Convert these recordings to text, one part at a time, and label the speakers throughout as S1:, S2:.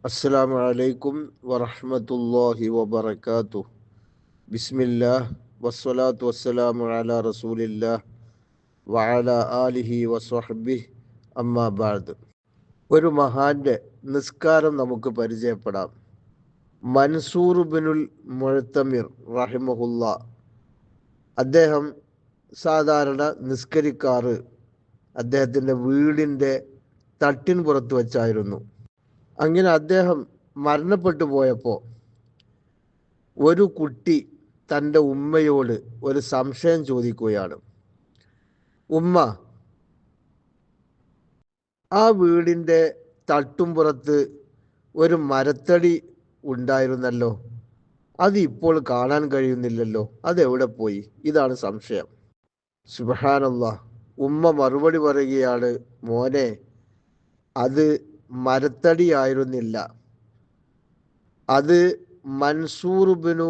S1: അസ്സലാമു അലൈക്കും വറഹ്മത്തുള്ളാഹി വബറകാതുഹു. ബിസ്മില്ലാഹ് വസ്സലാത്തു വസ്സലാമു അലാ റസൂലില്ലാഹ് വഅലാ ആലിഹി വസ്വഹ്ബിഹി അമ്മാ ബഅദ്. ഒരു മഹാന്റെ നിസ്കാരം നമുക്ക് പരിചയപ്പെടാം. മൻസൂർ ബിനുൽ മുഅ്തമിർ റഹിമഹുല്ലാ, അദ്ദേഹം സാധാരണ നിസ്കരിക്കാറ് അദ്ദേഹത്തിൻ്റെ വീടിൻ്റെ തട്ടിൻ പുറത്ത് വെച്ചായിരുന്നു. അങ്ങനെ അദ്ദേഹം മരണപ്പെട്ടു പോയപ്പോൾ ഒരു കുട്ടി തൻ്റെ ഉമ്മയോട് ഒരു സംശയം ചോദിക്കുകയാണ്. ഉമ്മ, ആ വീടിൻ്റെ തട്ടുംപുറത്ത് ഒരു മരത്തടി ഉണ്ടായിരുന്നല്ലോ, അത് ഇപ്പോൾ കാണാൻ കഴിയുന്നില്ലല്ലോ, അതെവിടെ പോയി? ഇതാണ് സംശയം. സുബ്ഹാനല്ലാഹ്, ഉമ്മ മറുപടി പറയുകയാണ്, മോനെ, അത് മരത്തടിയായിരുന്നില്ല, അത് മൻസൂർ ബിനു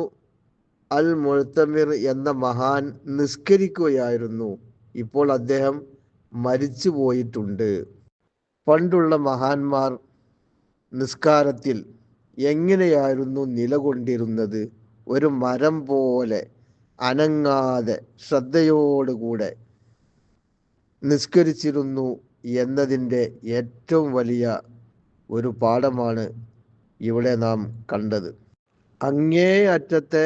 S1: അൽ മുഅ്തമിർ എന്ന മഹാൻ നിസ്കരിക്കുകയായിരുന്നു. ഇപ്പോൾ അദ്ദേഹം മരിച്ചു പോയിട്ടുണ്ട്. പണ്ടുള്ള മഹാന്മാർ നിസ്കാരത്തിൽ എങ്ങനെയായിരുന്നു നിലകൊണ്ടിരുന്നത്? ഒരു മരം പോലെ അനങ്ങാതെ ശ്രദ്ധയോടുകൂടെ നിസ്കരിച്ചിരുന്നു എന്നതിൻ്റെ ഏറ്റവും വലിയ ഒരു പാഠമാണ് ഇവിടെ നാം കണ്ടത്. അങ്ങേയറ്റത്തെ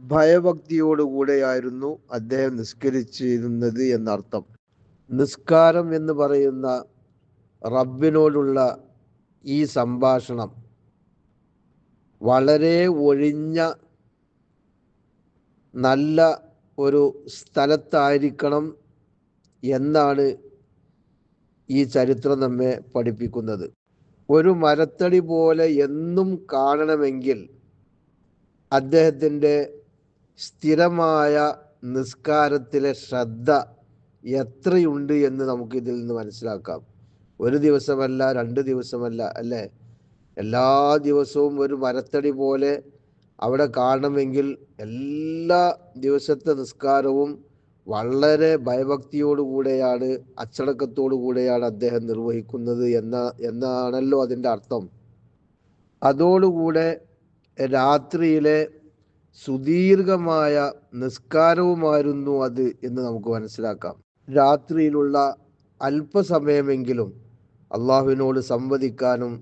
S1: ഭയഭക്തിയോടുകൂടെയായിരുന്നു അദ്ദേഹം നിസ്കരിച്ചിരുന്നത് എന്നർത്ഥം. നിസ്കാരം എന്ന് പറയുന്ന റബ്ബിനോടുള്ള ഈ സംഭാഷണം വളരെ ഒഴിഞ്ഞ നല്ല ഒരു സ്ഥലത്തായിരിക്കണം എന്നാണ് ഈ ചരിത്രം നമ്മെ പഠിപ്പിക്കുന്നത്. ഒരു മരത്തടി പോലെ എന്നും കാണണമെങ്കിൽ അദ്ദേഹത്തിൻ്റെ സ്ഥിരമായ നിസ്കാരത്തിലെ ശ്രദ്ധ എത്രയുണ്ട് എന്ന് നമുക്ക് ഇതിൽ നിന്ന് മനസ്സിലാക്കാം. ഒരു ദിവസമല്ല, 2 ദിവസമല്ല, അല്ലേ? എല്ലാ ദിവസവും ഒരു മരത്തടി പോലെ അവിടെ കാണണമെങ്കിൽ എല്ലാ ദിവസത്തെ നിസ്കാരവും വളരെ ഭയഭക്തിയോടുകൂടെയാണ്, അച്ചടക്കത്തോടുകൂടെയാണ് അദ്ദേഹം നിർവഹിക്കുന്നത് എന്നാണല്ലോ അതിൻ്റെ അർത്ഥം. അതോടുകൂടെ രാത്രിയിലെ സുദീർഘമായ നിസ്കാരവുമായിരുന്നു അത് എന്ന് നമുക്ക് മനസ്സിലാക്കാം. രാത്രിയിലുള്ള അല്പസമയമെങ്കിലും അള്ളാഹുവിനോട് സംവദിക്കാനും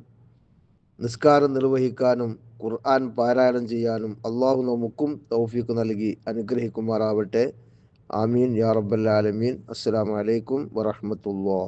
S1: നിസ്കാരം നിർവഹിക്കാനും ഖുർആൻ പാരായണം ചെയ്യാനും അള്ളാഹു നമുക്കും തൗഫീഖ് നൽകി അനുഗ്രഹിക്കുമാറാവട്ടെ. ആമീൻ യാ റബ്ബൽ ആലമീൻ. അസ്സലാമു അലൈക്കും വറഹ്മത്തുള്ളാഹി.